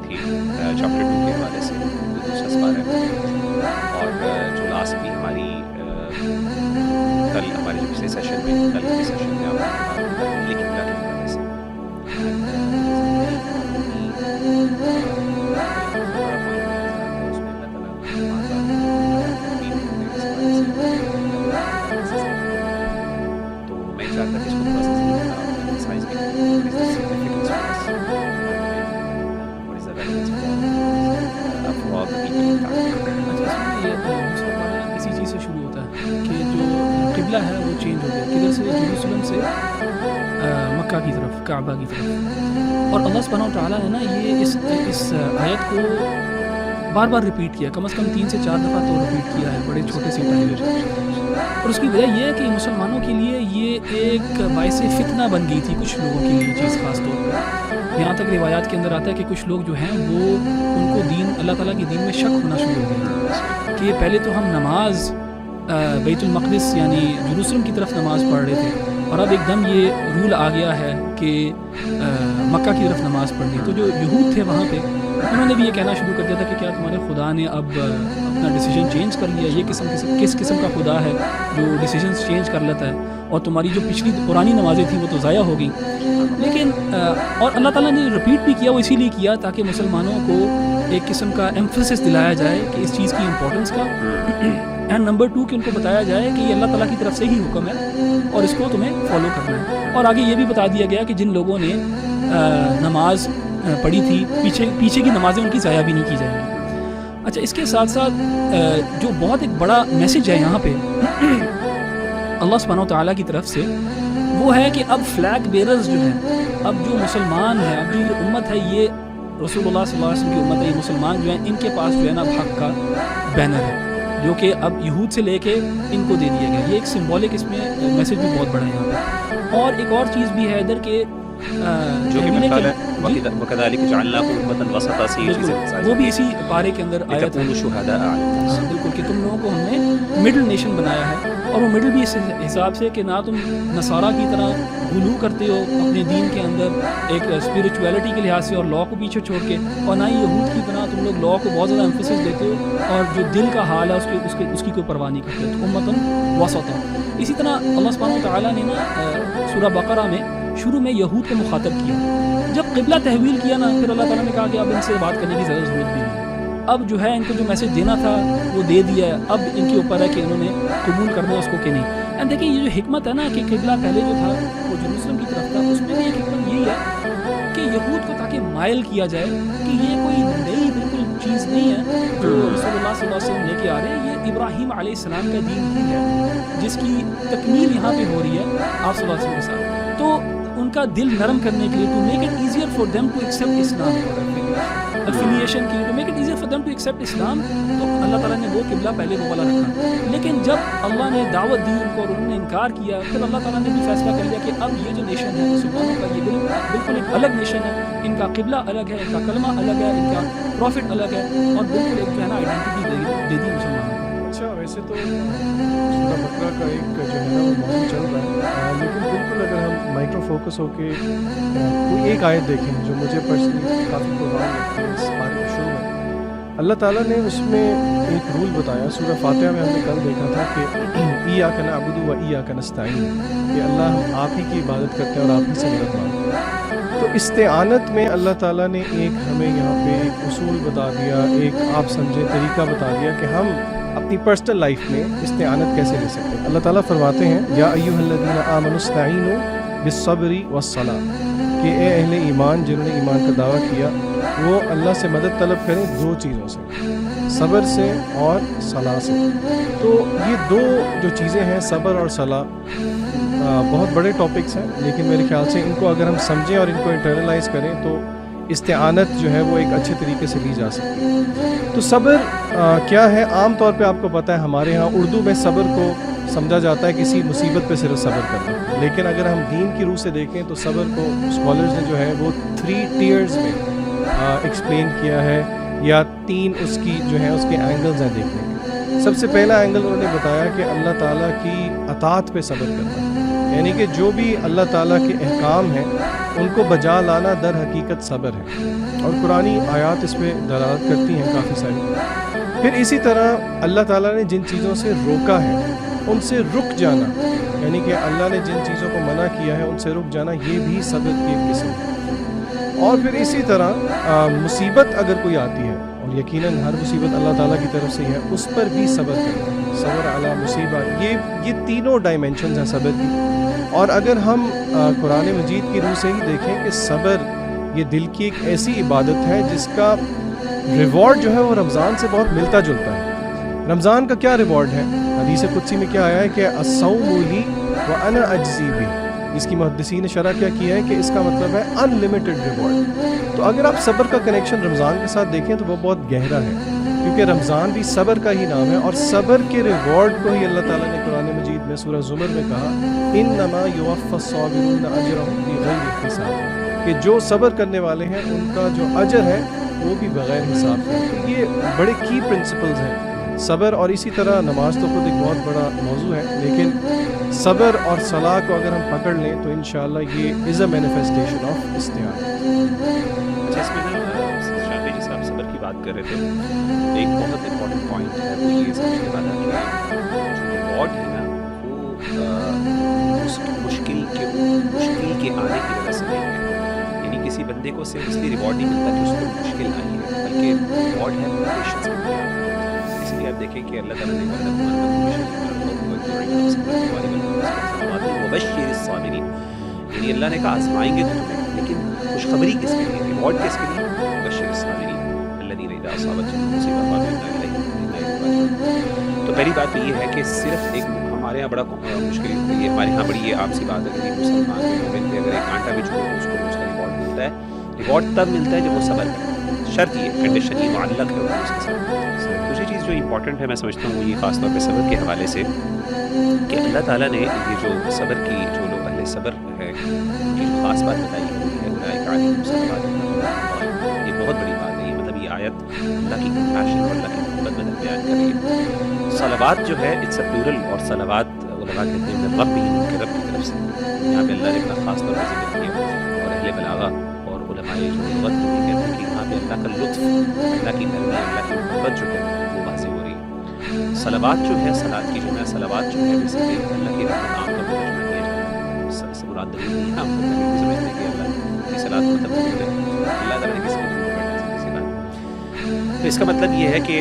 تھی چیپٹر 2 کے حوالے سے، جو دوسرا سپارہ ہے، اور جو لاسٹ بھی ہماری کل ہمارے جو پچھلے سیشن میں، کل کے سیشن میں آپ نے لیکن اللہ کے حوالے سے تو میں چاہتا کہ اس کو تھوڑا سا سائز میں اسی چیز سے شروع ہوتا ہے کہ جو قبلہ ہے وہ چینج ہو گیا، کدھر سے؟ یروشلم سے مکہ کی طرف، کعبہ کی طرف. اور اللہ سبحانہ و تعالیٰ نے نا یہ اس آیت کو بار بار ریپیٹ کیا، کم از کم 3 سے 4 دفعہ تو ریپیٹ کیا ہے بڑے چھوٹے سے ٹائم. اور اس کی وجہ یہ ہے کہ مسلمانوں کے لیے یہ ایک باعث فتنہ بن گئی تھی کچھ لوگوں کے لیے چیز، خاص طور پر یہاں تک روایات کے اندر آتا ہے کہ کچھ لوگ جو ہیں وہ ان کو دین، اللہ تعالیٰ کے دین میں شک ہونا شروع ہو گیا کہ پہلے تو ہم نماز بیت المقدس یعنی یروشلم کی طرف نماز پڑھ رہے تھے، اور اب ایک دم یہ رول آ گیا ہے کہ مکہ کی طرف نماز پڑھنی. تو جو یہود تھے وہاں پہ انہوں نے بھی یہ کہنا شروع کر دیا تھا کہ کیا تمہارے خدا نے اب اپنا ڈیسیجن چینج کر لیا؟ یہ کس قسم کا خدا ہے جو ڈیسیجنز چینج کر لیتا ہے، اور تمہاری جو پچھلی پرانی نمازیں تھیں وہ تو ضائع ہو گئیں. لیکن اور اللہ تعالیٰ نے رپیٹ بھی کیا، وہ اسی لیے کیا تاکہ مسلمانوں کو ایک قسم کا ایمفسس دلایا جائے کہ اس چیز کی امپورٹنس کا، اینڈ نمبر 2 کہ ان کو بتایا جائے کہ یہ اللہ تعالیٰ کی طرف سے ہی حکم ہے اور اس کو تمہیں فالو کرنا ہے. اور آگے یہ بھی بتا دیا گیا کہ جن لوگوں نے نماز پڑھی تھی پیچھے کی نمازیں ان کی ضائع بھی نہیں کی جائیں گی. اچھا، اس کے ساتھ ساتھ جو بہت ایک بڑا میسج ہے یہاں پہ اللہ سبحانہ و تعالیٰ کی طرف سے، وہ ہے کہ اب فلیگ بیررز جو ہیں، اب جو مسلمان ہیں، اب جو یہ امت ہے، یہ رسول اللہ صلی اللہ علیہ وسلم کی امت ہے، یہ مسلمان جو ہیں ان کے پاس جو ہے نا حق کا بینر ہے، جو کہ اب یہود سے لے کے ان کو دے دیا گیا. یہ ایک سمبولک اس میں میسج بھی بہت بڑا ہے یہاں پہ. اور ایک اور چیز بھی ہے ادھر کہ جو کہ میرا خیال ہے وَكَذَلِكَ جَعَلْنَاكُمْ أُمَّةً وَسَطًا، سی چیزیں وہ بھی اسی پارے کے اندر آیا تھا بالکل کہ تم لوگوں کو ہم نے مڈل نیشن بنایا ہے. اور وہ مڈل بھی اس حساب سے کہ نہ تم نصارہ کی طرح غلو کرتے ہو اپنے دین کے اندر ایک اسپرچویلٹی کے لحاظ سے اور لا کو پیچھے چھوڑ کے، اور نہ ہی یہود کی طرح تم لوگ لا کو بہت زیادہ ایمفیسس دیتے ہو اور جو دل کا حال ہے اس کی کوئی پرواہ نہیں کرتے. تو امتن وسطا. اسی طرح اللہ سبحانہ و تعالیٰ نے نا سورہ بقرہ میں شروع میں یہود کو مخاطب کیا. جب قبلہ تحویل کیا نا، پھر اللہ تعالیٰ نے کہا کہ اب ان سے بات کرنے کی ضرورت بھی نہیں ہے، اب جو ہے ان کو جو میسج دینا تھا وہ دے دیا ہے، اب ان کے اوپر ہے کہ انہوں نے قبول کرنا ہے اس کو کہ نہیں. اینڈ دیکھیں یہ جو حکمت ہے نا کہ قبلہ پہلے جو تھا وہ یروشلم کی طرف تھا، اس میں بھی ایک حکمت یہی ہے کہ یہود کو تاکہ مائل کیا جائے کہ یہ کوئی نئی بالکل چیز نہیں ہے جو رسول اللہ صلی اللہ علیہ وسلم لے کے آ رہے ہیں، یہ ابراہیم علیہ السلام کا دین ہی ہے جس کی تکمیل یہاں پہ ہو رہی ہے آپ صلی اللہ علیہ وسلم کے ساتھ. تو ان کا دل نرم کرنے کے لیے to make it easier for them to accept Islam, affiliation کی to make it easier for them to accept Islam, تو اللہ تعالیٰ نے وہ قبلہ پہلے وہ والا رکھا. لیکن جب اللہ نے دعوت دی ان کو اور انہوں نے انکار کیا، پھر اللہ تعالیٰ نے بھی فیصلہ کر لیا کہ اب یہ جو نیشن ہے مسلمانوں کا، یہ بالکل ایک الگ نیشن ہے، ان کا قبلہ الگ ہے، ان کا کلمہ الگ ہے، ان کا پروفٹ الگ ہے، اور بالکل ایک جو ہے نا آئیڈینٹی دے دی مسلمانوں کو. اچھا، ویسے تو سورہ بقرہ کا ایک جو ہے نا وہ موضوع چل رہا ہے، لیکن بالکل اگر ہم مائکرو فوکس ہو کے کوئی ایک آیت دیکھیں جو مجھے پرسنلی کافی پروگرام لگتی ہے اس بارے میں شروع میں، اللہ تعالیٰ نے اس میں ایک رول بتایا. سورہ فاتحہ میں ہم نے کل دیکھا تھا کہ ایاک نعبد و ایاک نستعین، کہ اللہ ہم آپ ہی کی عبادت کرتے ہیں اور آپ ہی سے مدد مانگتے ہیں. تو استعانت میں اللہ تعالیٰ نے ایک ہمیں یہاں پہ ایک اصول بتا دیا، ایک آپ سمجھے طریقہ بتا دیا کہ ہم اپنی پرسنل لائف میں استعانت کیسے لے سکتے ہیں. اللہ تعالیٰ فرماتے ہیں یا ایھا الذین آمنوا استعینوا بالصبر والصلاۃ، کہ اے اہل ایمان جنہوں نے ایمان کا دعویٰ کیا وہ اللہ سے مدد طلب کریں 2 چیزوں سے، صبر سے اور صلاح سے. تو یہ 2 جو چیزیں ہیں صبر اور صلاح بہت بڑے ٹاپکس ہیں، لیکن میرے خیال سے ان کو اگر ہم سمجھیں اور ان کو انٹرنلائز کریں تو استعانت جو ہے وہ ایک اچھے طریقے سے لی جا سکتی ہے. تو صبر کیا ہے؟ عام طور پہ آپ کو پتہ ہے ہمارے ہاں اردو میں صبر کو سمجھا جاتا ہے کسی مصیبت پہ صرف صبر کرنا، لیکن اگر ہم دین کی روح سے دیکھیں تو صبر کو اسکالرز نے جو ہے وہ 3 ٹیئرز میں ایکسپلین کیا ہے، یا 3 اس کی جو ہے اس کے اینگلز ہیں دیکھنے کے. سب سے پہلا اینگل انہوں نے بتایا کہ اللہ تعالیٰ کی اطاعت پہ صبر کرنا، یعنی کہ جو بھی اللہ تعالیٰ کے احکام ہیں ان کو بجا لانا در حقیقت صبر ہے، اور قرآنی آیات اس پہ دلالت کرتی ہیں کافی ساری۔ پھر اسی طرح اللہ تعالیٰ نے جن چیزوں سے روکا ہے ان سے رک جانا، یعنی کہ اللہ نے جن چیزوں کو منع کیا ہے ان سے رک جانا، یہ بھی صبر کی ایک قسم ہے۔ اور پھر اسی طرح مصیبت اگر کوئی آتی ہے، اور یقیناً ہر مصیبت اللہ تعالیٰ کی طرف سے ہے، اس پر بھی صبر کرنا، صبر علی مصیبت، یہ تینوں ڈائمینشنز ہیں صبر کی۔ اور اگر ہم قرآن مجید کی روح سے ہی دیکھیں کہ صبر یہ دل کی ایک ایسی عبادت ہے جس کا ریوارڈ جو ہے وہ رمضان سے بہت ملتا جلتا ہے۔ رمضان کا کیا ریوارڈ ہے؟ حدیث قدسی میں کیا آیا ہے کہ الصوم لی وانا اجزی بہ، اس کی محدثین نے شرح کیا کیا ہے کہ اس کا مطلب ہے ان لمیٹڈ ریوارڈ۔ تو اگر آپ صبر کا کنیکشن رمضان کے ساتھ دیکھیں تو وہ بہت گہرا ہے، کیونکہ رمضان بھی صبر کا ہی نام ہے، اور صبر کے ریوارڈ کو ہی اللہ تعالیٰ نے قرآن مجید میں سورہ زمر میں کہا انما یوفی الصابرون اجرهم بغیر حساب، کہ جو صبر کرنے والے ہیں ان کا جو اجر ہے وہ بھی بغیر حساب ہے۔ تو یہ بڑے کی پرنسپلز ہیں صبر، اور اسی طرح نماز تو خود ایک بہت بڑا موضوع ہے، لیکن صبر اور صلاح کو اگر ہم پکڑ لیں تو انشاءاللہ یہ از اے مینیفیسٹیشن آف استعانت۔ اچھا، اس میں شاہ جیسے آپ صبر کی بات کر رہے تھے، ایک بہت امپورٹنٹ پوائنٹ ہے وہ یہ سمجھنے والا کہ جو ریوارڈ ہے نا وہ مشکل کے آنے کی وجہ سے نہیں ہے، یعنی کسی بندے کو صرف اس لیے ریوارڈ نہیں ملتا کہ اس کو مشکل آئی ہے، بلکہ ریوارڈ ہے پیشنس کی بنیاد۔ اس لیے آپ دیکھیں کہ اللہ تعالیٰ نے مبشر الصابرین، یعنی اللہ نے کہا آزمائیں گے تو تمہیں، لیکن خوشخبری کس کے لیے، ریوارڈ کس کے لیے؟ مبشر الصابرین الذین اذا اصابتهم مصیبۃ قالوا انا للہ راجعون۔ تو پہلی بات تو یہ ہے کہ صرف ایک ہمارے یہاں بڑا مشکل، یہ ہمارے یہاں بڑی یہ عام سی بات ہے کہ مسلمان کے مومن پہ اگر ایک کانٹا بھی چھوڑو تو اس کو اس کا ریوارڈ ملتا ہے۔ ریوارڈ تب ملتا ہے جب وہ صبر کرے، شرط یہ کنڈیشن یہ معلق ہے اس کے ساتھ۔ دوسری چیز جو امپورٹنٹ ہے میں سمجھتا ہوں وہ یہ خاص طور پہ صبر کے حوالے سے کہ اللہ تعالیٰ نے یہ جو صبر کی جو لوگ اہل صبر ہے ان کی جو خاص بات بتائی ہے اولئک علیہم صلوات من ربہم، یہ بہت بڑی بات ہے۔ یہ مطلب یہ آیت اللہ کی کمپیشن اور اللہ کی محبت میں بیان کر رہی ہے۔ صلوات جو ہے اٹس اے پلورل، اور صلوات علماء کہتے ہیں من رب بھی ان کے رب کی طرف سے، یہاں پہ اللہ نے اپنا خاص طور پہ ذکر کیا، اور اہل بلاغہ اور علماء جو لغت بھی کہتے ہیں کہ یہاں پہ اللہ کا لطف، اللہ کی نرمی، اللہ کی محبت جو ہے وہ واضح ہو رہی ہے۔ صلوات جو ہے، صلاۃ کی جو ہے، صلوات جو ہے بیسیکلی اللہ کی رحمت عام طور پہ ترجمہ کیا جاتا ہے، سے مراد نہیں ہے عام طور پہ سمجھتے ہیں کہ اللہ کی صلاۃ مطلب اللہ تعالیٰ نے کسی کو تو اس کا مطلب یہ ہے کہ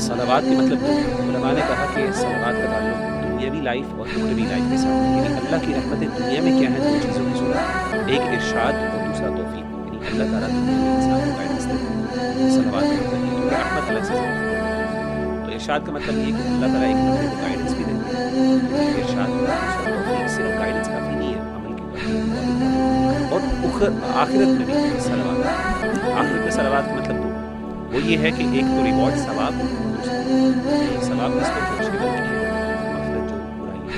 صلوات کے مطلب علماء نے کہا کہ صلوات کا تعلق دنیاوی لائف اور اخروی لائف کے ساتھ ہے، یعنی اللہ کی رحمتیں دنیا میں کیا ہیں؟ دو چیزوں کی صورت، ایک ارشاد اور دوسرا توفیق، یعنی اللہ تعالیٰ دنیا میں انسان کو گائیڈنس دیتے ہیں۔ صلوات کا مطلب یہ کہ رحمت الگ سے تو ارشاد کا مطلب یہ کہ اللہ تعالیٰ ایک بندے کو گائیڈنس بھی دیتے ہیں، لیکن ارشاد کا دوسرا توفیق، صرف گائیڈنس کافی نہیں ہے، عمل کی اور آخرت میں بھی صلوات، آخرت میں صلوات کا مطلب وہ یہ ہے کہ ایک تو ریوارڈ ثواب، دوسرا ثواب اس پر جو مشکل ہوتی ہے، مغفرت جو برائی ہے۔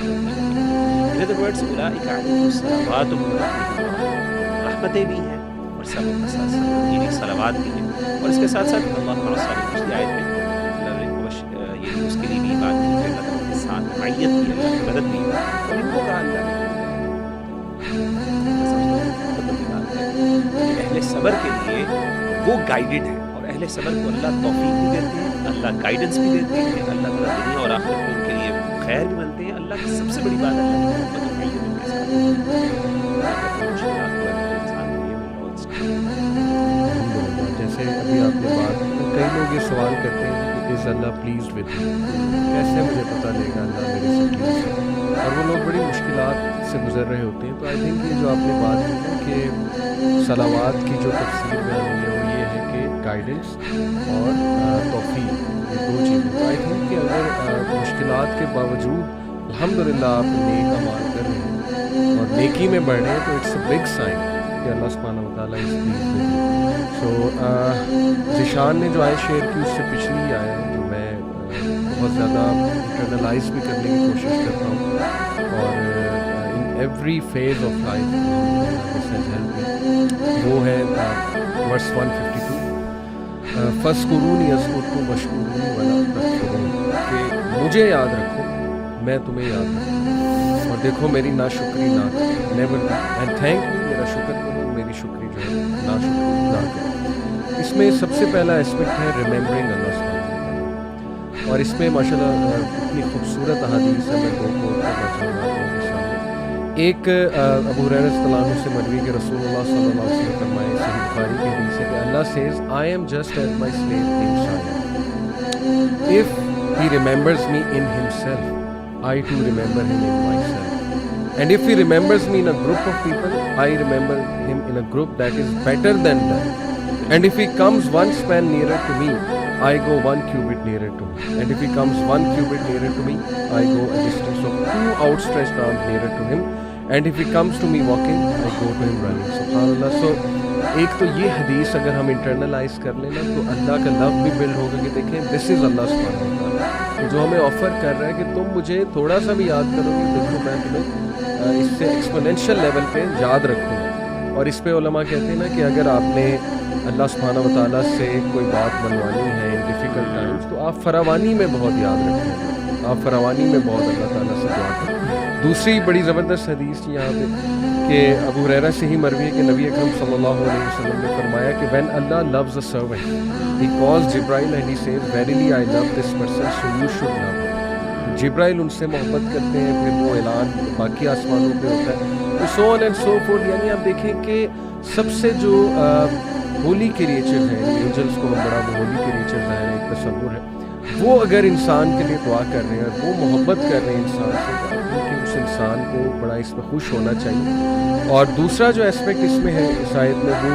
ان ادر ورڈز اولئک علیہم صلوات من ربہم، رحمتیں بھی ہیں اور سب کے ساتھ یعنی صلوات بھی ہیں، اور اس کے ساتھ ساتھ اللہ مع الصابرین، پچھلی آیت میں اللہ نے یہ اس کے لیے بھی بات کی کہ اللہ تعالیٰ کے ساتھ معیت بھی، اللہ کی مدد بھی، اور ان کو کہا اللہ نے اہل صبر کے لیے وہ گائیڈڈ ہے، اہل صبر کو اللہ توفیق بھی دیتے ہیں، اللہ گائیڈنس بھی دیتے ہیں، اللہ تعالیٰ دنیا اور آخرت میں ان کے لیے خیر بھی بنتے ہیں۔ اللہ کی سب سے بڑی بات اللہ کی محبت اور معیت ان کے ساتھ جیسے ابھی آپ نے بات، کئی لوگ یہ سوال کرتے ہیں کہ از اللہ پلیزڈ ود می، کیسے مجھے پتہ لے گا اللہ میرے سے پلیز ہے، اور وہ لوگ بڑی مشکلات سے گزر رہے ہوتے ہیں۔ تو آئی تھنک یہ جو آپ نے بات کی نا کہ صلوات کی جو تفسیر میں ہوئی ہے وہ یہ ہے کہ گائیڈنس اور توفیق، یہ دو چیزیں۔ تو آئی تھنک کہ اگر مشکلات کے باوجود الحمدللہ آپ نیک اعمال کر رہے ہیں اور نیکی میں بڑھ رہے ہیں تو اٹس اے بگ سائن کہ اللہ سبحانہ و تعالیٰ از پلیزڈ ود یو۔ سو ذیشان نے جو آیت شیئر کی اس سے پچھلی آیا ہے جو میں بہت زیادہ انٹرنلائز بھی کرنے کی کوشش کرتا ہوں، اور in every phase of life this has help me, وہ ہے ورس 152 فَاذْكُرُونِی اذْکُرکم واشکرونی ولا تکفرون، کہ مجھے یاد رکھو میں تمہیں یاد رکھوں، اور دیکھو میری ناشکری نہ کرو، نیور اینڈ تھینک یو، میرا شکر کرو، میری شکری جو ہے ناشکری نہ کرو. اس میں سب سے پہلا اسپیکٹ ہے ریممبرنگ اللہ سبحانہ وتعالی، اور اس میں ماشاءاللہ اتنی خوبصورت احادیث ہے، میں دو کو کرنا چاہوں گا آپ لوگوں کے سامنے. ایک ابو ہریرہ رضی اللہ عنہ سے مروی کہ رسول اللہ صلی اللہ علیہ وسلم فرمائے، صحیح بخاری کی حدیث ہے کہ اللہ says I am just as my slave thinks I am. If he remembers me in himself, I too remember him in myself. And if he remembers me in a group of people, I remember him in a group that is better than them. And if he comes one span nearer to me, I go 1 cubit nearer to him. And if he comes 1 cubit nearer to me, I go a distance of 2 outstretched arms nearer to him. And if he comes to me walking, I go to him running. SubhanAllah. So ایک تو یہ حدیث اگر ہم internalise کر لیں نا تو اللہ کا لو بھی بلڈ ہوگا کہ دیکھیں دس از اللہ سبحانہ وتعالیٰ جو ہمیں آفر کر رہا ہے کہ تم مجھے تھوڑا سا بھی یاد کرو گے، دیکھو میں تمہیں اس سے ایکسپونینشیل لیول پہ یاد رکھوں گا. اور اس پہ علماء کہتے ہیں نا کہ اگر آپ نے اللہ سبحانہ وتعالیٰ سے کوئی بات منوانی ہے ان ڈیفیکلٹ ٹائمس تو آپ فراوانی میں بہت یاد رکھیں، آپ فراوانی میں بہت اللہ تعالیٰ سے دعا کریں. دوسری بڑی زبردست حدیث یہاں پہ کہ ابو ہریرہ سے ہی مروی ہے کہ نبی اکرم صلی اللہ علیہ وسلم نے فرمایا کہ when Allah loves a servant, he calls Jibreel and he says, verily I love this person, so you should love him. جبرائیل ان سے محبت کرتے ہیں، پھر وہ اعلان باقی آسمانوں پہ ہوتا ہے، تو so on and so forth. یعنی آپ دیکھیں کہ سب سے جو ہولی کریچر ہیں، اینجلس کو ہم بڑا وہ ہولی کریچر ظاہر ہے، ایک تصور ہے، وہ اگر انسان کے لیے دعا کر رہے ہیں اور وہ محبت کر رہے ہیں انسان سے، کہ اس انسان کو بڑا اس میں خوش ہونا چاہیے. اور دوسرا جو اسپیکٹ اس میں ہے اس آیت میں وہ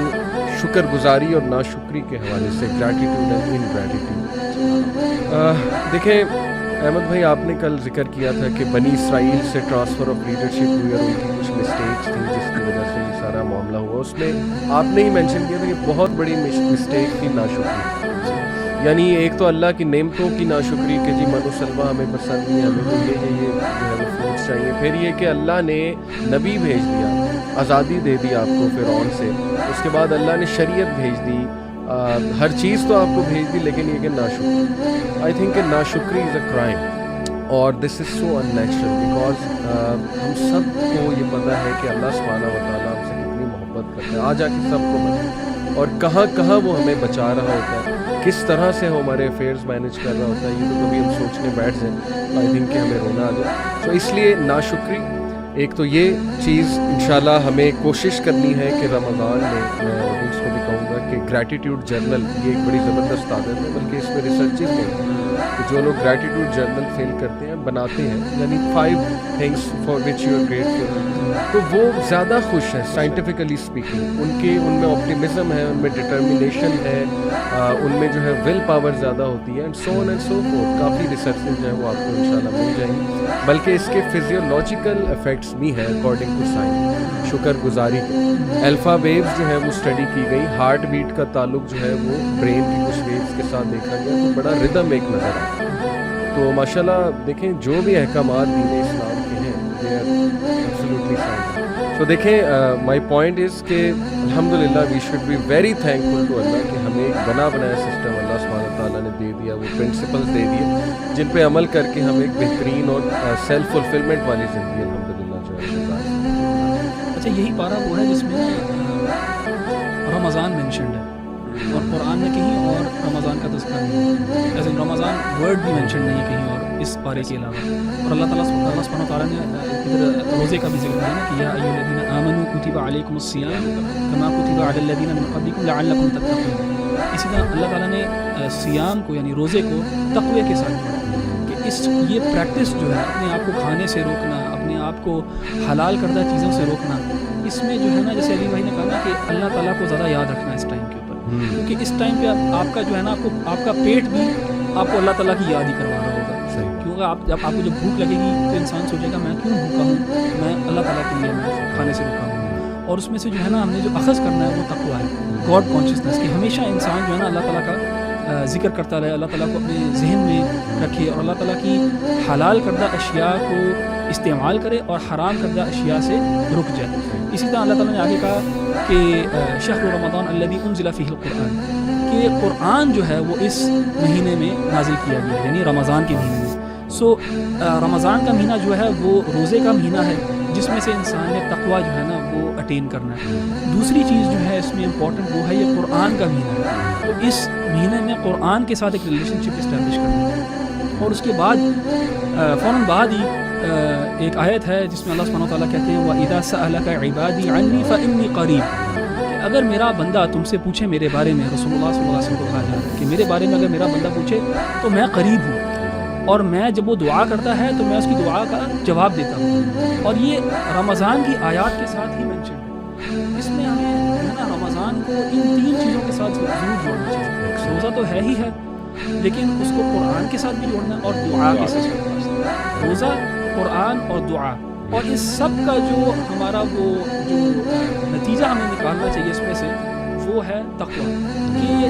شکر گزاری اور ناشکری کے حوالے سے، گریٹیٹیوڈ اینڈ انگریٹیٹیوڈ. دیکھیں احمد بھائی، آپ نے کل ذکر کیا تھا کہ بنی اسرائیل سے ٹرانسفر آف لیڈرشپ ہوئی اور ان کی کچھ مسٹیکس تھیں جس کی وجہ سے یہ سارا معاملہ ہوا. اس میں آپ نے ہی مینشن کیا تھا کہ بہت بڑی مسٹیک تھی ناشکری. یعنی ایک تو اللہ کی نعمتوں کی ناشکری کہ جی من و سلوہ ہمیں پسند نہیں، ہمیں تو یہ جو ہے وہ فروٹس چاہیے. پھر یہ کہ اللہ نے نبی بھیج دیا، آزادی دے دی آپ کو فرعون سے، اس کے بعد اللہ نے شریعت بھیج دی، ہر چیز تو آپ کو بھیج دی، لیکن یہ کہ ناشکری، آئی تھنک کہ ناشکری از اے کرائم، اور دس از سو ان نیچرل بیکاز ہم سب کو یہ پتہ ہے کہ اللہ سبحانہ وتعالیٰ ہم سے کتنی محبت کرتا ہے، آ جا کے سب کو بتا، اور کہاں کہاں وہ ہمیں بچا رہا ہوتا ہے، کس طرح سے ہمارے افیئرز مینیج کر رہا ہوتا ہے. یہ تو کبھی ہم سوچنے بیٹھ جائیں آئی تھنک کہ ہمیں رونا آ جائے. تو اس لیے ناشکری ایک تو یہ چیز انشاءاللہ ہمیں کوشش کرنی ہے کہ رمضان میں آڈینس کو بھی کہوں گا کہ گریٹیٹیوڈ جرنل یہ ایک بڑی زبردست عادت ہے، بلکہ اس میں ریسرچز میں کہ جو لوگ گریٹیٹیوڈ جرنل فیل کرتے ہیں بناتے ہیں، یعنی 5 things for which you are grateful، تو وہ زیادہ خوش ہیں سائنٹیفکلی اسپیکنگ. ان میں آپٹیمزم ہے، ان میں ڈٹرمنیشن ہے، ان میں جو ہے ول پاور زیادہ ہوتی ہے، and so on and so forth. Coffee researches جو ہے وہ آپ کو انشاءاللہ مل جائیں گی، بلکہ اس کے فزیولوجیکل افیکٹس بھی ہیں اکارڈنگ ٹو سائنس. شکر گزاری کے الفا ویوز جو ہے وہ اسٹڈی کی گئی، ہارٹ بیٹ کا تعلق جو ہے وہ برین کی کچھ ویوز کے ساتھ دیکھا گیا، تو بڑا ردم ایک نظر آیا. تو ماشاءاللہ دیکھیں جو بھی احکامات دین اسلام کے ہیں دے آر ایبسلیوٹلی فائن. تو دیکھیں مائی پوائنٹ از کہ الحمدللہ we should be very thankful to Allah کہ ہمیں ایک بنا بنایا سسٹم اللہ سبحانہ تعالیٰ نے دے دیا، وہ پرنسپلز دے دیے جن پہ عمل کر کے ہم ایک بہترین اور سیلف فلفلمنٹ والی زندگی الحمدللہ جو ہے گزار. اچھا، یہی پارہ وہ ہے جس میں رمضان مینشنڈ ہے اور قرآن میں کہیں اور رمضان کا تذکرہ نہیں ہے، ایسے رمضان ورڈ بھی مینشن نہیں ہے کہیں اور اس پارے کے علاوہ. اور اللہ سبحانہ تعالیٰ نے ادھر روزے کا بھی ذکر کیا نا کہ یا ایھا الذین آمنوا کتب علیکم الصیام کما کتب علی الذین من قبلکم لعلکم تتقون. اسی طرح اللہ تعالیٰ نے صیام کو یعنی روزے کو تقوی کے ساتھ جوڑا کہ یہ پریکٹس جو ہے اپنے آپ کو کھانے سے روکنا، اپنے آپ کو حلال کردہ چیزوں سے روکنا، اس میں جو ہے نا جیسے علی بھائی نے کہا نا کہ اللہ تعالیٰ کو زیادہ یاد رکھنا اس ٹائم کے اوپر، کیونکہ اس ٹائم پہ آپ کا جو ہے نا آپ کا پیٹ بھی آپ کو اللہ تعالیٰ کی یاد ہی کروا رہا ہوگا. کیونکہ آپ کو جب بھوک لگے گی تو انسان سوچے گا میں کیوں بھوکا ہوں، میں اللہ تعالیٰ کے لیے میں کھانے سے روکا ہوں. اور اس میں سے جو ہے نا ہم نے جو اخذ کرنا ہے وہ تقویٰ ہے، گاڈ کانشیسنس، کہ ہمیشہ انسان جو ہے نا اللہ تعالیٰ کا ذکر کرتا رہے، اللہ تعالیٰ کو اپنے ذہن میں رکھے اور اللہ تعالیٰ کی حلال کردہ اشیاء کو استعمال کرے اور حرام کردہ اشیاء سے رک جائے. اسی طرح اللہ تعالیٰ نے آگے کہا کہ شہر رمضان الذی انزل فیہ القرآن، کہ قرآن جو ہے وہ اس مہینے میں نازل کیا گیا، یعنی رمضان کے مہینے میں. سو رمضان کا مہینہ جو ہے وہ روزے کا مہینہ ہے جس میں سے انسان نے تقوی جو ہے نا وہ اٹین کرنا ہے. دوسری چیز جو ہے اس میں امپورٹنٹ وہ ہے یہ قرآن کا مہینہ ہے. تو اس مہینے میں قرآن کے ساتھ ایک ریلیشن شپ اسٹیبلش کرنا ہے. اور اس کے بعد فوراً بعد ہی ایک آیت ہے جس میں اللہ سبحانہ وتعالیٰ کہتے ہیں وَإِذَا سَأَلَكَ عِبَادِي عَنِّي فَإِنِّي قَرِيبٌ, کہ اگر میرا بندہ تم سے پوچھے میرے بارے میں, رسول اللہ صلی اللہ علیہ وسلم کو کہا جا رہا ہے کہ میرے بارے میں اگر میرا بندہ پوچھے تو میں قریب ہوں, اور میں جب وہ دعا کرتا ہے تو میں اس کی دعا کا جواب دیتا ہوں. اور یہ رمضان کی آیات کے ساتھ ہی مینشن ہے. اس میں ہمیں جو ہے نا رمضان کو ان 3 چیزوں کے ساتھ ضرور جوڑنا چاہیے. روزہ تو ہے ہی ہے لیکن اس کو قرآن کے ساتھ بھی جوڑنا ہے اور دعا کے ساتھ. روزہ, قرآن اور دعا, اور اس سب کا جو ہمارا وہ جو نتیجہ ہمیں نکالنا چاہیے اس میں سے وہ ہے تقوی. کہ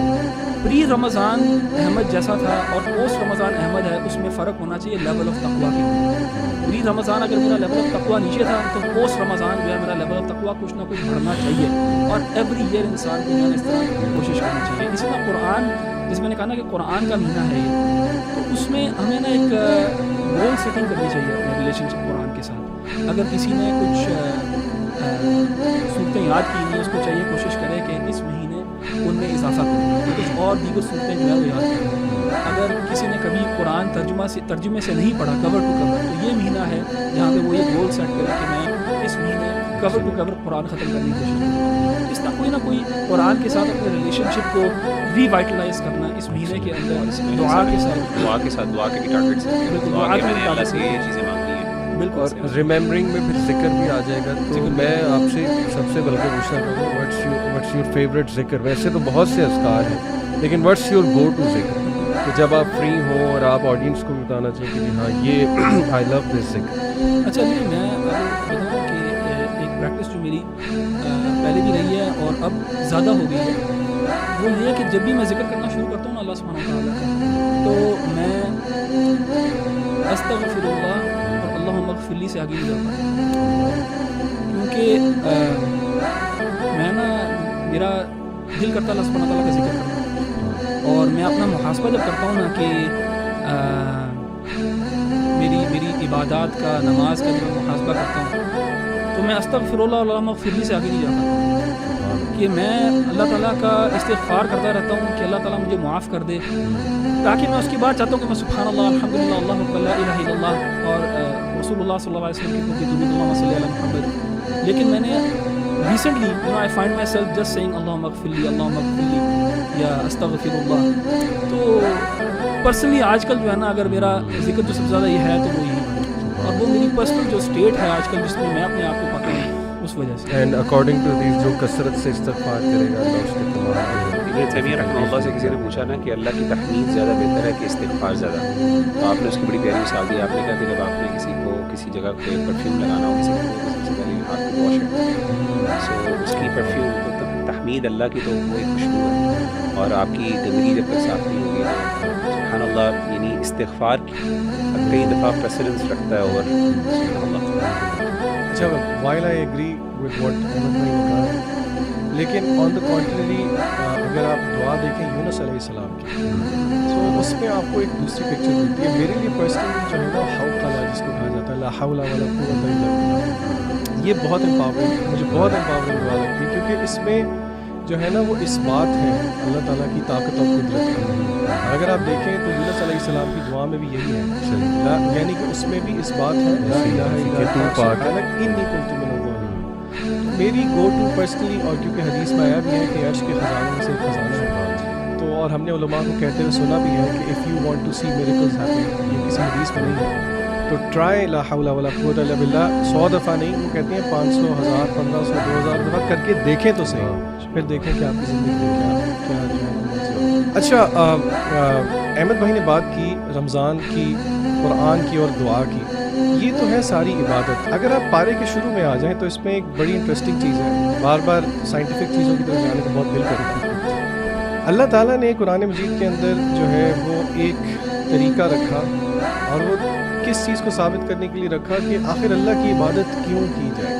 پری رمضان احمد جیسا تھا اور پوسٹ رمضان احمد ہے اس میں فرق ہونا چاہیے لیول آف تقوی کے. پری رمضان اگر میرا لیول آف تقوی نیچے تھا تو پوسٹ رمضان جو ہے میرا لیول آف تقوی کچھ نہ کچھ بڑھنا چاہیے, اور ایوری ایئر انسان کو جو ہے اس طرح کوشش کرنی چاہیے. اسی طرح قرآن, جس میں نے کہا نا کہ قرآن کا مہینہ ہے یہ, تو اس میں ہمیں نا ایک گول سیٹنگ کرنی چاہیے اپنے ریلیشن شپ قرآن کے ساتھ. اگر کسی نے کچھ صورتیں یاد کی ہیں اس کو چاہیے کوشش کرے کہ اس مہینے ان میں اضافہ کریں, کچھ اور دیگر صورتیں جو ہے وہ یاد کریں. اگر کسی نے کبھی قرآن ترجمے سے نہیں پڑھا کور ٹو کور, تو یہ مہینہ ہے جہاں پہ وہ یہ گول سیٹ کرے کہ میں اس مہینے کور ٹو کور قرآن ختم کرنے کی کوشش کروں. اس طرح کوئی نہ کوئی قرآن کے ساتھ اپنے ریلیشن شپ کو ری وائٹلائز کرنا اس مہینے کے اندر دعا کے ساتھ دعا کے بھی ٹارگیٹس ہیں. دعا کے میں نے اللہ سے یہ چیزیں مانگی ہیں. بالکل. اور ریممبرنگ میں پھر ذکر بھی آ جائے گا. تو میں آپ سے سب سے بلکہ پوچھنا چاہوں گا وٹس یور فیوریٹ ذکر. ویسے تو بہت سے اذکار ہیں لیکن وٹس یور گو ٹو ذکر, کہ جب آپ فری ہوں اور آپ آڈینس کو بھی بتانا چاہیں کہ جی ہاں یہ آئی لو دس ذکر. اچھا جی, میں بتاؤں کہ ایک پریکٹس جو میری پہلے بھی رہی ہے اور اب زیادہ ہو گئی ہے وہ یہ ہے کہ جب بھی میں ذکر کرنا شروع کرتا ہوں نا اللہ سبحانہ وتعالیٰ کا, تو میں استغفر اللہ اور اللہم اغفر لی سے آگے نہیں جاتا, کیونکہ میں نا میرا دل کرتا اللہ سبحانہ وتعالیٰ کا ذکر کرنا, اور میں اپنا محاسبہ جب کرتا ہوں نا کہ میری عبادات کا, نماز کا جب میں محاسبہ کرتا ہوں تو میں استغفر اللہ اور اللہم اغفر لی سے آگے نہیں جاتا, کہ میں اللہ تعالیٰ کا استغفار کرتا رہتا ہوں کہ اللہ تعالیٰ مجھے معاف کر دے, تاکہ میں اس کی بات چاہتا ہوں کہ میں سبحان اللہ, الحمدللہ, اللہ اکبر, لا الہ الا اللہ, اور رسول اللہ صلی اللہ علیہ وسلم کی درود اللہم صلی علی محمد. لیکن میں نے recently I find myself just saying اللہم اغفر لی, اللہم اغفر لی, یا استغفر اللہ. تو پرسنلی آج کل جو ہے نا اگر میرا ذکر جو سب سے زیادہ یہ ہے تو وہ یہی ہے, اور وہ میری پرسنل جو اسٹیٹ ہے آج کل جس میں اپنے آپ کو پاتا ہوں اس وجہ سے. اینڈ اکارڈنگ ٹو دیز جو کثرت سے استغفار کرے گا اللہ اس کے تمام. ابن تیمیہ رحمہ اللہ سے کسی نے پوچھا نا کہ اللہ کی تحمید زیادہ بہتر ہے کہ استغفار زیادہ, تو آپ نے اس کی بڑی پیاری مثال دی. آپ نے کہا کہ جب آپ نے کسی کو کسی جگہ پہ پرفیوم لگانا ہو کسی کو, تو سب سے پہلے ہاتھ کو واش کریں, سو اس کی پرفیوم تو تحمید اللہ کی تو وہ ایک خوشبو ہے, اور آپ کی گندگی جب تک صاف نہیں ہوگی تو سبحان اللہ, یعنی استغفار کئی دفعہ پریسیڈنس رکھتا ہے اور سبحان اللہ. اچھا, while I agree with what Ahmed بھائی نے کہا, لیکن آن دا کنٹری اگر آپ دعا دیکھیں یونس علیہ السلام کی تو اس میں آپ کو ایک دوسری پکچر ملتی ہے. میرے لیے پرسنلی جو ہے نا حوقلہ جس کو کہا جاتا ہے, لا حول ولا قوت الا باللہ, یہ بہت امپاورنگ, مجھے بہت امپاورنگ دعا لگتی ہے, کیونکہ اس میں جو ہے نا وہ اس بات ہے اللہ تعالیٰ کی طاقت اور قدرت کی. اگر آپ دیکھیں تو یونس علیہ السلام کی دعا میں بھی یہی ہے, یعنی کہ اس میں بھی اس بات ہے لا الہ الا انت سبحانک انی کنت من الظالمین. میری گو ٹو پرسنلی, اور کیونکہ حدیث میں آیا بھی ہے کہ عرش کے خزانے میں سے ایک خزانہ ہے, تو اور ہم نے علماء کو کہتے ہوئے سنا بھی ہے کہ if you want to see miracles happen, یہ کسی حدیث میں نہیں ہے, تو ٹرائی لا حول ولا قوت الا باللہ 100 دفعہ نہیں, وہ کہتے ہیں 500, 1000, 1500, 2000 دفعہ کر کے دیکھیں تو صحیح, پھر دیکھیں کہ آپ کی زندگی میں کیا جو ہے. اچھا, احمد بھائی نے بات کی رمضان کی, قرآن کی اور دعا کی, یہ تو ہے ساری عبادت. اگر آپ پارے کے شروع میں آ جائیں تو اس میں ایک بڑی انٹرسٹنگ چیز ہے, بار بار سائنٹیفک چیزوں کی طرف جانے کا بہت دل کرتا ہے. اللہ تعالیٰ نے قرآن مجید کے اندر جو ہے وہ ایک طریقہ رکھا, اور وہ کس چیز کو ثابت کرنے کے لیے رکھا کہ آخر اللہ کی عبادت کیوں کی جائے,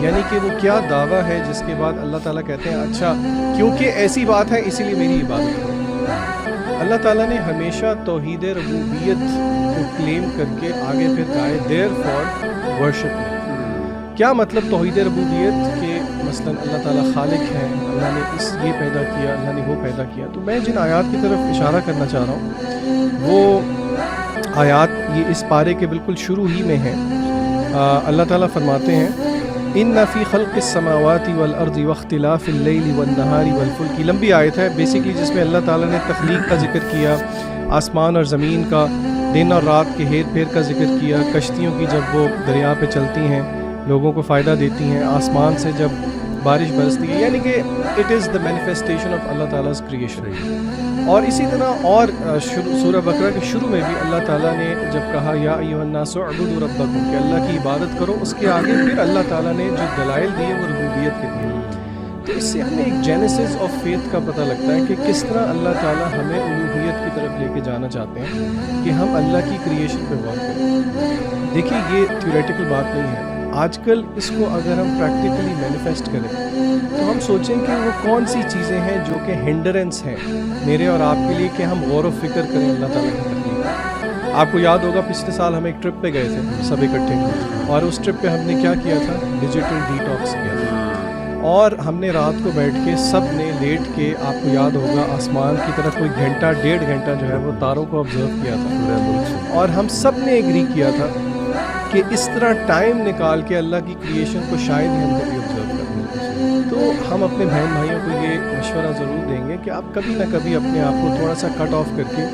یعنی کہ وہ کیا دعویٰ ہے جس کے بعد اللہ تعالیٰ کہتے ہیں اچھا کیونکہ ایسی بات ہے اسی لیے میری عبادت کرو. اللہ تعالیٰ نے ہمیشہ توحید ربوبیت کو کلیم کر کے آگے پھر کہا ہے دیر فار ورشپ. کیا مطلب توحید ربوبیت کہ مثلا اللہ تعالیٰ خالق ہے, اللہ نے یہ پیدا کیا, اللہ نے وہ پیدا کیا. تو میں جن آیات کی طرف اشارہ کرنا چاہ رہا ہوں وہ آیات یہ اس پارے کے بالکل شروع ہی میں ہیں. اللہ تعالیٰ فرماتے ہیں ان فی خلق السماوات والارض واختلاف اللیل والنہار والفلک. لمبی آیت ہے بیسیکلی جس میں اللہ تعالیٰ نے تخلیق کا ذکر کیا, آسمان اور زمین کا, دن اور رات کے ہیر پھیر کا ذکر کیا, کشتیوں کی جب وہ دریا پہ چلتی ہیں لوگوں کو فائدہ دیتی ہیں, آسمان سے جب بارش برستی ہے, یعنی کہ it is the manifestation of Allah تعالیٰ کریشن. اور اسی طرح اور سورہ بقرہ کے شروع میں بھی اللہ تعالیٰ نے جب کہا یا ایھا الناس اعبدوا ربکم کہ اللہ کی عبادت کرو, اس کے آگے پھر اللہ تعالیٰ نے جو دلائل دیے وہ ربوبیت کے دیے. تو اس سے ہمیں ایک جینیسس آف فیتھ کا پتہ لگتا ہے کہ کس طرح اللہ تعالیٰ ہمیں الوہیت کی طرف لے کے جانا چاہتے ہیں کہ ہم اللہ کی کریشن پہ غور کریں. دیکھیے یہ تھیوریٹیکل بات نہیں ہے. آج کل اس کو اگر ہم پریکٹیکلی مینیفیسٹ کریں تو ہم سوچیں کہ وہ کون سی چیزیں ہیں جو کہ ہنڈرنس ہیں میرے اور آپ کے لیے کہ ہم غور و فکر کریں اللہ تعالیٰ کی تخلیق. آپ کو یاد ہوگا پچھلے سال ہم ایک ٹرپ پہ گئے تھے سب اکٹھے, اور اس ٹرپ پہ ہم نے کیا کیا تھا, ڈیجیٹل ڈیٹاکس کیا تھا. اور ہم نے رات کو بیٹھ کے سب نے لیٹ کے, آپ کو یاد ہوگا آسمان کی طرف کوئی گھنٹہ 1.5 گھنٹہ جو ہے وہ تاروں کو آبزرو کیا تھا, اور ہم سب نے ایگری کیا تھا کہ اس طرح ٹائم نکال کے اللہ کی کریشن کو شاید ہی ہم کبھی آبزرو کرتے ہیں. تو ہم اپنے بہن بھائیوں کو یہ مشورہ ضرور دیں گے کہ آپ کبھی نہ کبھی اپنے آپ کو تھوڑا سا کٹ آف کر کے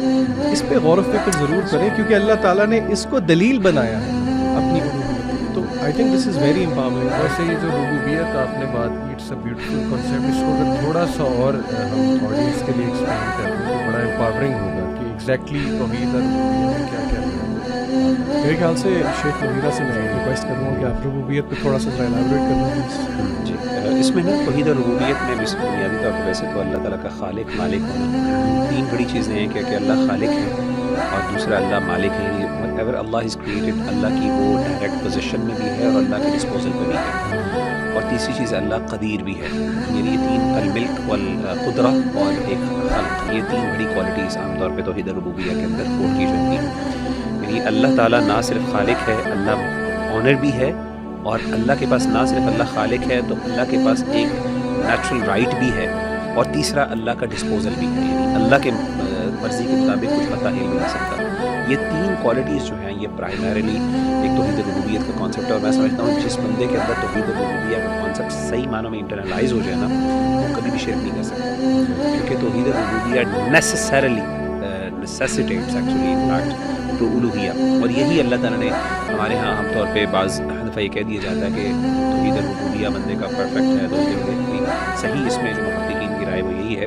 اس پہ غور و فکر ضرور کریں, کیونکہ اللہ تعالیٰ نے اس کو دلیل بنایا ہے اپنی الوہیت کی. تو I think this is very empowering. ویسے یہ جو ربوبیت آپ نے بات کی, اٹس اے بیوٹیفل کانسیپٹ. اس کو اگر تھوڑا سا اور ہم آڈینس کے لیے ایکسپلین کر دیں تو بڑا امپاورنگ ہوگا کہ ایگزیکٹلی توحید اور ربوبیت میں کیا کیا ہے. میرے خیال سے شیخ مغیرہ سے میں ریکویسٹ کروں گا کہ آپ ربوبیت پہ تھوڑا سا ایلیبریٹ کر دیں. جی اس میں نا توحید اور ربوبیت میں بنیادی طور پر ویسے تو اللہ تعالیٰ کا خالق مالک ہونا, 3 بڑی چیزیں ہیں کہ اللہ خالق ہے اور دوسرا اللہ مالک ہے. Whatever Allah is created, Allah کی وہ ڈائریکٹ پوزیشن میں بھی ہے اور اللہ کے ڈسپوزل پہ بھی ہے. اور تیسری چیز اللہ قدیر بھی ہے. یعنی یہ 3 الملک والقدرہ اور ایک خلق, یہ 3 بڑی کوالٹیز عام طور پہ توحید اور ربوبیت کے اندر کوٹ کی جاتی ہیں. یعنی اللہ تعالیٰ نہ صرف خالق ہے, اللہ اونر بھی ہے, اور اللہ کے پاس نہ صرف اللہ خالق ہے تو اللہ کے پاس ایک نیچرل رائٹ بھی ہے, اور تیسرا اللہ کا ڈسپوزل بھی ہے. یعنی اللہ کے مرضی کے مطابق کچھ پتہ ہل نہیں سکتا. یہ 3 کوالٹیز جو ہیں یہ پرائمریلی ایک توحید ربوبیت کا کانسیپٹ ہے. اور میں سمجھتا ہوں جس بندے کے اندر توحید ربوبیت کا کانسیپٹ صحیح معنوں میں انٹرنلائز ہو جائے نا, وہ کبھی بھی شرک نہیں کر سکتا, کیونکہ توحید ربوبیت نیسیسریلی نیسیسیٹیٹس ایکچولی ان فیکٹ ٹو الوہیہ. اور یہی اللہ تعالیٰ نے ہمارے ہاں عام طور پہ بعض دفعہ یہ کہہ دیا جاتا ہے کہ توحید ربوبیہ بندے کا پرفیکٹ ہے. توحید ربوبیہ صحیح اس میں جو محققین کی رائے وہ یہی ہے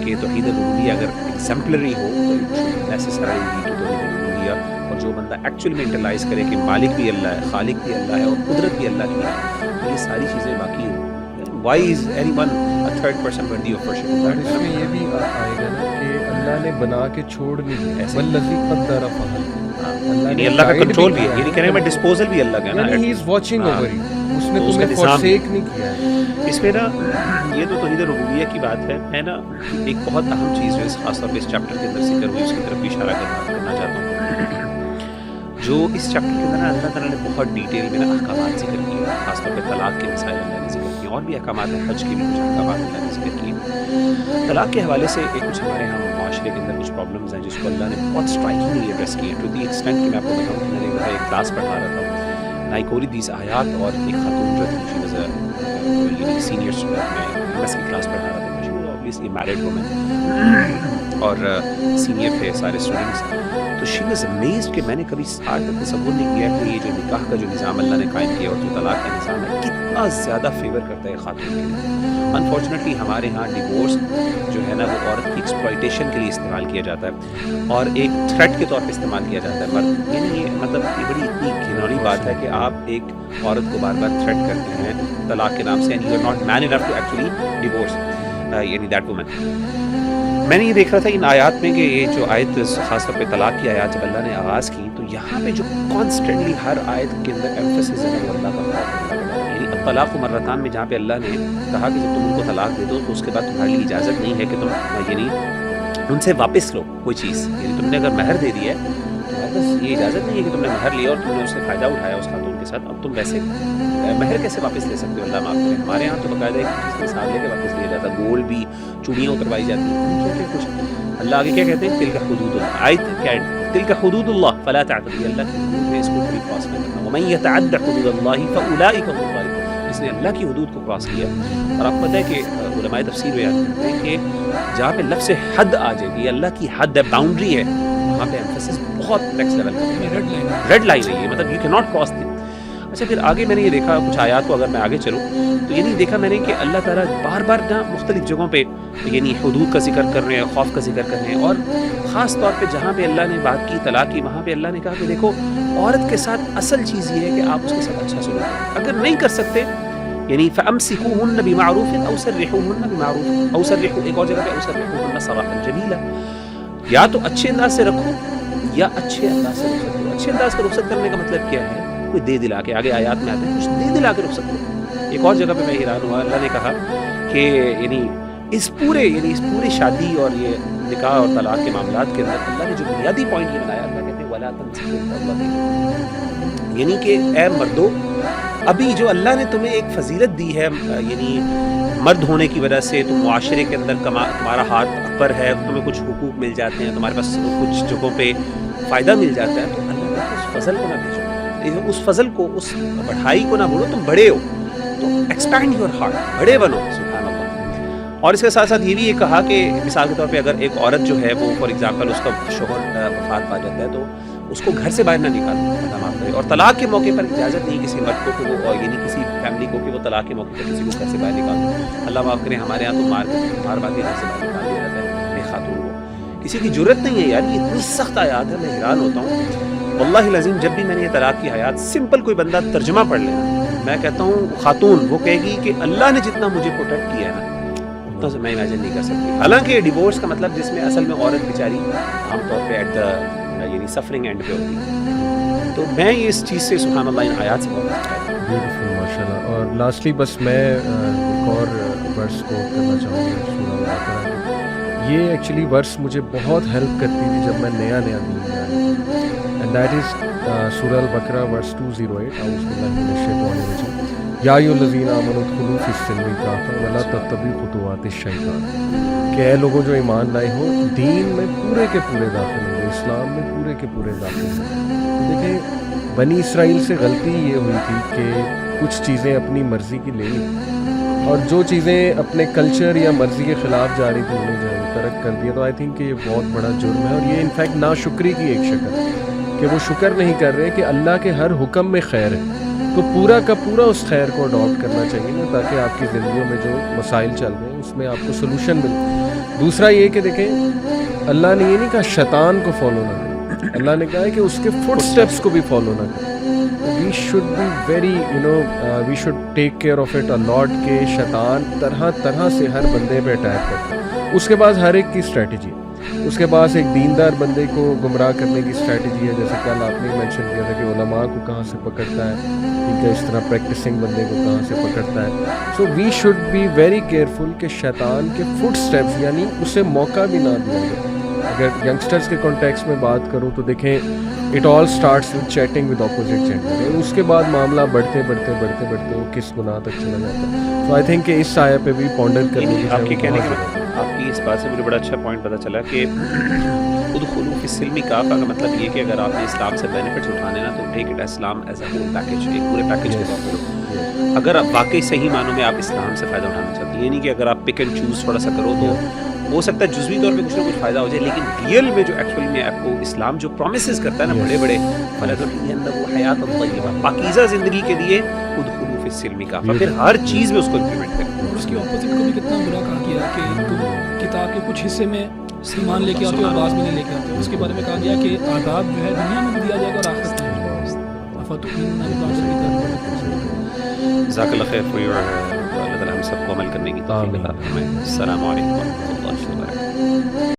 کہ توحید ربوبیہ اگر ایگزمپلری ہو تو نیسیسری لیڈ ٹو توحید ربوبیہ. اور جو بندہ ایکچولی میں انٹرلائز کرے کہ مالک بھی اللہ ہے, خالق بھی اللہ ہے اور قدرت بھی اللہ کی ہے, تو یہ ساری چیزیں باقی why is anyone a third person worthy of worship. اور اس میں یہ بھی آئے گا نا کہ اللہ نے بنا کے چھوڑ نہیں دیا, والذی قدر فہد. یعنی اللہ کا کنٹرول بھی ہے, یعنی کہنے میں ڈسپوزل بھی اللہ کا ہے نا, ہی از واچنگ اوور یو, اس نے تمہیں فورسیک نہیں کیا ہے. اس میں نا یہ تو توحید ربوبیہ کی بات ہے. میں نا ایک بہت اہم چیز جو خاص طور پہ اس چیپٹر کے اندر ذکر ہوئی اس کی طرف بھی اشارہ کرنا چاہتا ہوں. جو اس چیپٹر کے اندر نا اللہ تعالیٰ نے بہت ڈیٹیل میں نا احکامات ذکر کیے, خاص طور پہ طلاق کے مسائل اللہ نے ذکر کیے, اور بھی احکامات ہیں, حج کے بھی کچھ احکامات اللہ نے ذکر کیے. طلاق کے حوالے سے ایک کچھ ہمارے یہاں معاشرے کے اندر کچھ پرابلمز ہیں جس کو اللہ نے بہت اسٹرائکنگلی ایڈریس کیے, ٹو دی ایکسٹینٹ کہ میں آپ کو بتاؤں کہ میں نے ایک کلاس پڑھا رہا تھا, آئی کوریڈ دیز آیات, اور ایک خاتون جو تھی she was a senior student, میں ایم ایس کی کلاس پڑھا رہا تھا, she was obviously married woman اور سینئر تھے سارے اسٹوڈنٹس. تو شی واز امیزڈ کہ میں نے کبھی آج تک تصور نہیں کیا کہ یہ جو نکاح کا جو نظام اللہ نے قائم کیا اور جو طلاق کا نظام ہے کتنا زیادہ فیور کرتا ہے خاتون کے لیے. انفارچونیٹلی ہمارے ہاں ڈیورس جو ہے نا وہ عورت کی ایکسپلائٹیشن کے لیے استعمال کیا جاتا ہے اور ایک تھریٹ کے طور پہ استعمال کیا جاتا ہے مرد. یعنی یہ مطلب یہ بڑی اتنی گھناؤنی بات ہے کہ آپ ایک عورت کو بار بار تھریٹ کرتے ہیں طلاق کے نام سے, and you are not man enough to actually divorce یعنی دیٹ وومن. میں نے یہ دیکھ رہا تھا ان آیات میں کہ یہ جو آیت خاص طور پہ طلاق کی آیات جب اللہ نے آغاز کی تو یہاں پہ جو کانسٹنٹلی ہر آیت کے اندر ایمفسس ہے وہ اللہ کا خوف. یعنی طلاق و مرتان میں جہاں پہ اللہ نے کہا کہ جب تم ان کو طلاق دے دو تو اس کے بعد تمہاری اجازت نہیں ہے کہ تم یعنی ان سے واپس لو کوئی چیز. یعنی تم نے اگر مہر دے دی ہے تمہارے پاس یہ اجازت نہیں ہے کہ تم نے مہر لیا اور تم نے اس سے فائدہ اٹھایا اس خاتون کے ساتھ, اب تم ویسے مہر کیسے واپس لے سکتے ہو؟ اللہ معاف کرے. ہمارے یہاں تو باقاعدہ ایک چیز کے ساتھ لے کے واپس لیا جاتا, گولڈ بھی, چوڑیاں اتروائی جاتی ہیں, کیا کیا کچھ. اللہ آگے کیا کہتے ہیں؟ تلک حدود اللہ. آیت کیا ہے؟ تلک حدود اللہ فلا تعتدوا. اللہ کی حدود ہے, اس کو بھی کراس نہ کرنا. ومن یتعد حدود اللہ فاولئک هم الظالمون. جس نے اللہ کی حدود کو کراس کیا. اور آپ کو پتہ ہے کہ علماء تفسیر بیان کرتے ہیں کہ جہاں پہ لفظ حد آ جائے گی, اللہ کی حد ہے, باؤنڈری ہے, وہاں پہ ایمفیسس بہت نیکسٹ لیول کا ریڈ لائن ہے, یہ مطلب یو کی ناٹ کراس دی. اچھا پھر آگے میں نے یہ دیکھا کچھ آیات کو, اگر میں آگے چلوں تو یہ نہیں دیکھا میں نے کہ اللہ تعالیٰ بار بار نہ مختلف جگہوں پہ یعنی حدود کا ذکر کر رہے ہیں, خوف کا ذکر کر رہے ہیں, اور خاص طور پہ جہاں پہ اللہ نے بات کی طلاق کی, وہاں پہ اللہ نے کہا کہ دیکھو عورت کے ساتھ اصل چیز یہ ہے کہ آپ اس کے ساتھ اچھا سلوک کریں. اگر نہیں کر سکتے یعنی فَأَمْسِكُوهُنَّ بِمَعْرُوفٍ أَوْ سَرِّحُوهُنَّ بِمَعْرُوفٍ أَوْ سَرِّحُوا, ایک اور جگہ پہ أَوْ سَرِّحُوهُنَّ سَرَاحًا جَمِيلًا, یا تو اچھے انداز سے رکھو یا اچھے انداز سے رخصت کرو. اچھے انداز سے رخصت کرنے کا مطلب کیا ہے؟ کوئی دے دلا کے, آگے آیات میں آتے ہیں کچھ دے دلا کے رخصت کرو. ایک اور جگہ پہ میں حیران ہوا, اللہ نے کہا کہ یعنی اس پورے شادی اور یہ نکاح اور طلاق کے معاملات کے اندر اللہ نے جو بنیادی پوائنٹ یہ بنایا, اللہ کہتے ہیں وَلَا تَنْسَوْا. یعنی کہ اے مردو, ابھی جو اللہ نے تمہیں ایک فضیلت دی ہے, یعنی مرد ہونے کی وجہ سے تم معاشرے کے اندر تمہارا ہاتھ پر ہے, تمہیں کچھ حقوق مل جاتے ہیں, تمہارے پاس کچھ جگہوں پہ فائدہ مل جاتا ہے, تو اللہ کا اس فضل کو نہ بھیجو, اس فضل کو, اس بڑھائی کو نہ بڑھو. تم بڑے ہو تو ایکسپینڈ یور ہارٹ, بڑے بنو. سبحان اللہ. اور اس کے ساتھ ساتھ یہ بھی یہ کہا کہ مثال کے طور پہ اگر ایک عورت جو ہے وہ فار ایگزامپل اس کا شوہر وفات پا جاتا ہے تو اس کو گھر سے باہر نہ نکالو, اللہ معاف کرے. اور طلاق کے موقع پر اجازت نہیں کسی مرد کو کہ وہ یعنی کسی فیملی کو کہ وہ طلاق کے موقع پر کسی کو گھر سے باہر نکال دو. اللہ معاف کرے, ہمارے یہاں تو مار کے گھر سے باہر نکال دیا جاتا ہے ایک خاتون کو. کسی کی جرت نہیں ہے یار, یہ اتنی سخت آیات ہے, میں حیران ہوتا ہوں واللہ العظیم. جب بھی میں نے یہ طلاق کی آیات سمپل کوئی بندہ ترجمہ پڑھ لینا, میں کہتا ہوں خاتون وہ کہے گی کہ اللہ نے جتنا مجھے پروٹیکٹ کیا ہے نا اتنا سے میں امیجن نہیں کر سکتی. حالانکہ ڈیورس کا مطلب جس میں اصل میں عورت بیچاری عام طور پہ ایٹ دا یعنی سفرنگ اینڈ پہ ہوتی ہے. تو میں اس چیز سے سبحان اللہ ان آیات سے بہت بیوٹیفل ماشاء اللہ. اور لاسٹلی بس میں ایک اور ورس کو کرنا چاہوں گا سورہ البقرہ کی. یہ ایکچولی ورس مجھے بہت ہیلپ کرتی تھی جب میں نیا دین میں آیا, اینڈ دیٹ از سورہ البقرہ ورس 208. اعوذ باللہ من الشیطان الرجیم. یا ایھا الذین آمنوا ادخلوا فی السلم کافۃ ولا تتبعوا خطوات الشیطان. کہ اے لوگوں جو ایمان لائے ہو, دین میں پورے کے پورے داخل ہو, اسلام میں پورے کے پورے داخل ہو. دیکھیں بنی اسرائیل سے غلطی یہ ہوئی تھی کہ کچھ چیزیں اپنی مرضی کی لے لی, اور جو چیزیں اپنے کلچر یا مرضی کے خلاف جا رہی تھی انہیں جو ہے ترک کر دیا. تو آئی تھنک کہ یہ بہت بڑا جرم ہے, اور یہ انفیکٹ ناشکری کی ایک شکل ہے کہ وہ شکر نہیں کر رہے کہ اللہ کے ہر حکم میں خیر ہے. تو پورا کا پورا اس خیر کو اڈاپٹ کرنا چاہیے نا, تاکہ آپ کی زندگیوں میں جو مسائل چل رہے ہیں اس میں آپ کو سلوشن ملے. دوسرا یہ کہ دیکھیں اللہ نے یہ نہیں کہا شیطان کو فالو نہ کریں, اللہ نے کہا ہے کہ اس کے فٹ سٹیپس کو بھی فالو نہ کریں. We should be very we should take care of it a lot کہ شیطان طرح طرح سے ہر بندے پہ اٹیک کرتا ہے. اس کے بعد ہر ایک کی اسٹریٹجی, اس کے پاس ایک دیندار بندے کو گمراہ کرنے کی اسٹریٹجی ہے, جیسے کل آپ نے مینشن کیا تھا کہ علماء کو کہاں سے پکڑتا ہے, ٹھیک ہے, اس طرح پریکٹسنگ بندے کو کہاں سے پکڑتا ہے. So we should be very careful کہ شیطان کے فٹ سٹیپس یعنی اسے موقع بھی نہ دیا جائے. اگر ینگسٹرز کے کانٹیکس میں بات کروں تو دیکھیں it all starts with chatting with opposite gender, اور اس کے بعد معاملہ بڑھتے وہ کس گناہ تک چلا جاتا ہے. تو آئی تھنک کہ اس آیت پہ بھی پونڈر کرنے کی آپ کی کہنے کا آپ کی اس بات سے مجھے بڑا اچھا پوائنٹ پتہ چلا کہ ادخلوا فی السلم کافۃ کا مطلب یہ کہ اگر آپ نے اسلام سے بینیفٹس اٹھانے نا تو take it Islam as a whole package, ایک پورے پیکیج کے طور پہ. اگر آپ واقعی صحیح معنوں میں آپ اسلام سے فائدہ اٹھانا چاہتے ہیں, یہ نہیں کہ اگر آپ پک اینڈ چوز تھوڑا سا کرو تو ہو سکتا ہے جزوی طور پہ کچھ نہ کچھ فائدہ ہو جائے, لیکن ریئل میں جو ایکچولی میں آپ کو اسلام جو پرومسز کرتا ہے نا بڑے بڑے حیات طیبہ پاکیزہ زندگی کے لیے, ادخلوا فی السلم کافۃ, پھر ہر چیز میں اس کو امپلیمنٹ کریں. اور اس کے اپوزٹ کو بھی کتنا برا کہا گیا کہ تم کتاب کے کچھ حصے میں ایمان لے کے آتے ہو, بعض میں نہیں لے کے آتے ہو. اس کے بارے میں کہا گیا کہ عذاب جو ہے دنیا میں بھی دیا جائے گا اور آخرت میں. جزاک اللہ خیر فار یور, اللہ تعالیٰ ہم سب کو عمل کرنے کی توفیق عطا فرمائے. السلام علیکم ورحمۃ اللہ وبرکاتہ.